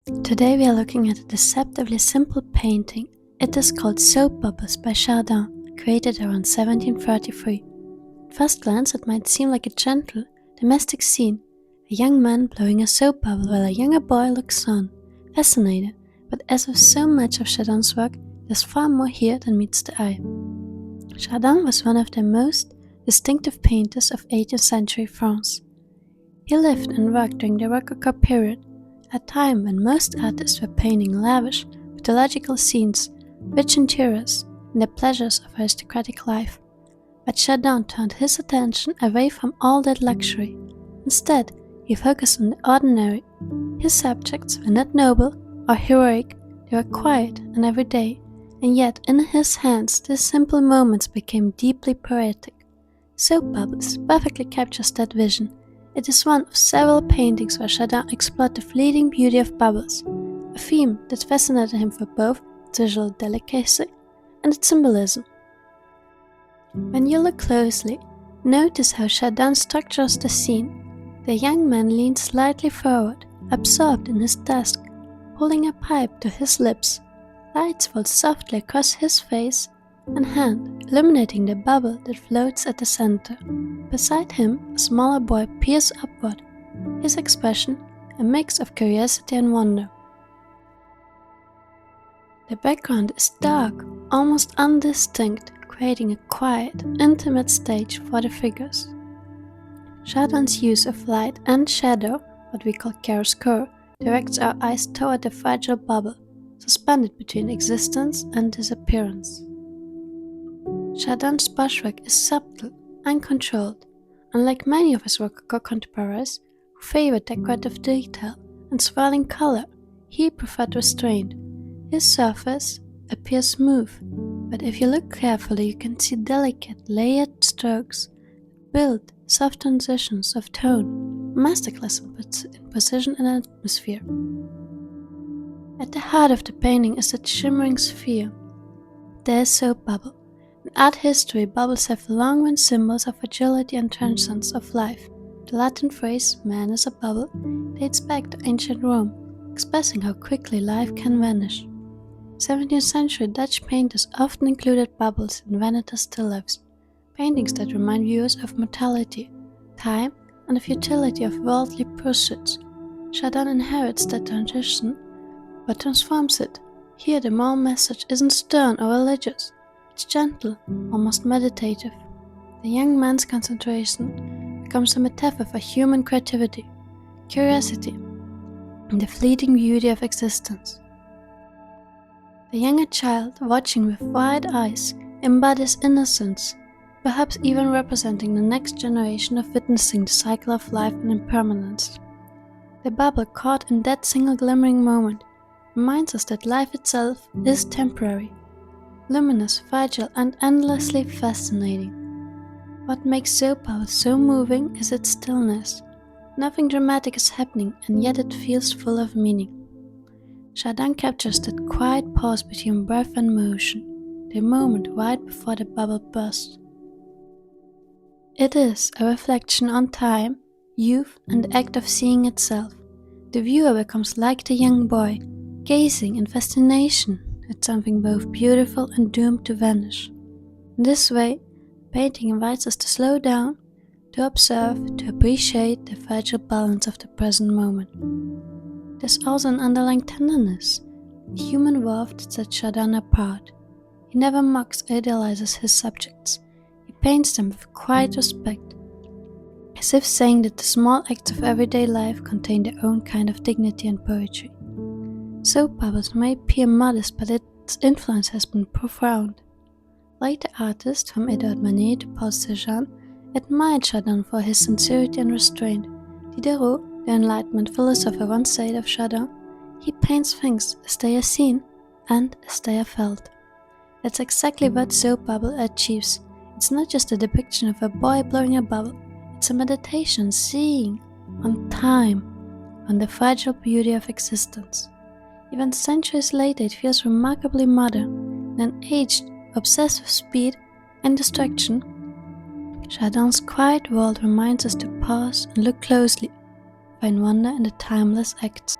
Today we are looking at a deceptively simple painting. It is called Soap Bubbles by Chardin, created around 1733. At first glance it might seem like a gentle, domestic scene, a young man blowing a soap bubble while a younger boy looks on, fascinated, but as with so much of Chardin's work, there's far more here than meets the eye. Chardin was one of the most distinctive painters of 18th century France. He lived and worked during the Rococo period, a time when most artists were painting lavish, mythological scenes, rich interiors, and the pleasures of aristocratic life. But Chardin turned his attention away from all that luxury. Instead, he focused on the ordinary. His subjects were not noble or heroic, they were quiet and everyday, and yet in his hands these simple moments became deeply poetic. Soap Bubbles perfectly captures that vision. It is one of several paintings where Chardin explored the fleeting beauty of bubbles, a theme that fascinated him for both its visual delicacy and its symbolism. When you look closely, notice how Chardin structures the scene. The young man leans slightly forward, absorbed in his task, holding a pipe to his lips. Lights fall softly across his face and hand, illuminating the bubble that floats at the center. Beside him, a smaller boy peers upward, his expression a mix of curiosity and wonder. The background is dark, almost undistinct, creating a quiet, intimate stage for the figures. Chardin's use of light and shadow, what we call chiaroscuro, directs our eyes toward the fragile bubble, suspended between existence and disappearance. Chardin's brushwork is subtle, uncontrolled. Unlike many of his Rococo contemporaries, who favored decorative detail and swirling color, he preferred restraint. His surface appears smooth, but if you look carefully you can see delicate, layered strokes that build soft transitions of tone, a masterclass in precision and atmosphere. At the heart of the painting is that shimmering sphere. There is soap bubble. In art history, bubbles have long been symbols of fragility and transience of life. The Latin phrase, man is a bubble, dates back to ancient Rome, expressing how quickly life can vanish. 17th century Dutch painters often included bubbles in Veneta still lifes, paintings that remind viewers of mortality, time, and the futility of worldly pursuits. Chardin inherits that transition, but transforms it. Here the moral message isn't stern or religious. It's gentle, almost meditative. The young man's concentration becomes a metaphor for human creativity, curiosity, and the fleeting beauty of existence. The younger child, watching with wide eyes, embodies innocence, perhaps even representing the next generation of witnessing the cycle of life and impermanence. The bubble caught in that single glimmering moment reminds us that life itself is temporary, luminous, fragile, and endlessly fascinating. What makes soap bubbles so moving is its stillness. Nothing dramatic is happening, and yet it feels full of meaning. Chardin captures that quiet pause between breath and motion, the moment right before the bubble bursts. It is a reflection on time, youth, and the act of seeing itself. The viewer becomes like the young boy, gazing in fascination at something both beautiful and doomed to vanish. In this way, the painting invites us to slow down, to observe, to appreciate the fragile balance of the present moment. There's also an underlying tenderness, a human warmth that sets Chardin apart. He never mocks or idealizes his subjects. He paints them with quiet respect, as if saying that the small acts of everyday life contain their own kind of dignity and poetry. Soap bubbles may appear modest, but its influence has been profound. Later artists, from Edouard Manet to Paul Cézanne, admired Chardin for his sincerity and restraint. Diderot, the Enlightenment philosopher, once said of Chardin, "He paints things as they are seen and as they are felt." That's exactly what Soap Bubble achieves. It's not just a depiction of a boy blowing a bubble, it's a meditation seeing on time, on the fragile beauty of existence. Even centuries later it feels remarkably modern. In an age obsessed with speed and distraction, Chardin's quiet world reminds us to pause and look closely, find wonder in the timeless acts.